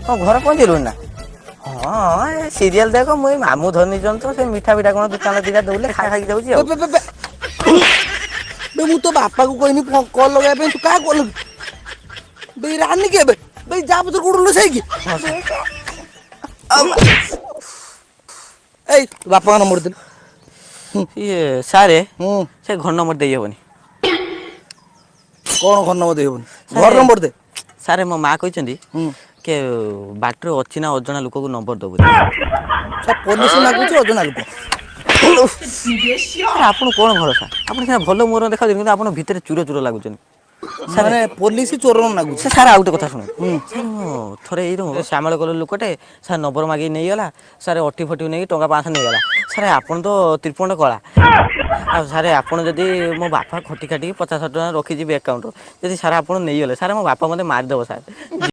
ହଁ ଘର ପହଞ୍ଚିଲୁଣି ନା ହଁ ଏ ସିରିଏଲ ଦେଖ ମୁଁ ଏଇ ମାମୁଁ ଧରିଛନ୍ତି ତ ସେ ମିଠା ପିଠା କଣ ଦୋକାନ ଦିଟା ଦଉଲେ ଖାଇକି ଯାଉଛି ଆଉ। ବେ ମୁଁ ତୋ ବାପାକୁ କହିନି କଲ ଲଗେଇବା ପାଇଁ ତୁ କାହାକୁ କଲ ବେ ରାନି କିଏ ବେ ଯା ପତ୍ର କୋଉଠୁ ଲୁଚେଇକି ଏଇ ବାପାଙ୍କ ନମ୍ବର ଦେଲୁ। ଇଏ ସାରେ ହୁଁ ସେ ଘର ନମ୍ବର ଦେଇହବନି। କଣ ଘର ନମ୍ବର ଦେଇହବନି ଘର ସାରେ ନମ୍ବର ଦେ। ସାରେ ମୋ ମା କହିଛନ୍ତି ହୁଁ କି ବାଟରେ ଅଚିହ୍ନା ଅଜଣା ଲୋକକୁ ନମ୍ବର ଦବୁ ବୋଲି। ପୋଲିସ ମାଗୁଛି ଅଜଣା ଲୋକ। ଆପଣ କଣ ଭରସା ଆପଣ ସିନା ଭଲ ମୁହଁରେ ଦେଖାଉଛନ୍ତି କିନ୍ତୁ ଆପଣ ଭିତରେ ଚୁର ଚୁର ଲାଗୁଛନ୍ତି। ସାରେ ମାନେ ପୋଲିସ ଚୋର ନାଗୁଛି। ସେ ସାର୍ ଆଉ ଗୋଟେ କଥା ଶୁଣନ୍ତୁ ହୁଁ ସାର୍ ଥରେ ଏଇ ଶ୍ୟାମଳ କଲର ଲୋକଟେ ସାର୍ ନମ୍ବର ମାଗିକି ନେଇଗଲା ସାର୍ ଅଟି ଫଟି ନେଇକି ଟଙ୍କା 500 ନେଇଗଲା ସାର୍ ଆପଣ ତ ତ୍ରିପଣ୍ଡ କଳା ଆଉ ସାର୍ ଆପଣ ଯଦି ମୋ ବାପା ଖଟି ଖାଟିକି 50 ଟଙ୍କା ରଖିଯିବେ ଆକାଉଣ୍ଟ ଯଦି ସାର୍ ଆପଣ ନେଇଗଲେ ସାର୍ ମୋ ବାପା ମୋତେ ମାରିଦେବ ସାର୍।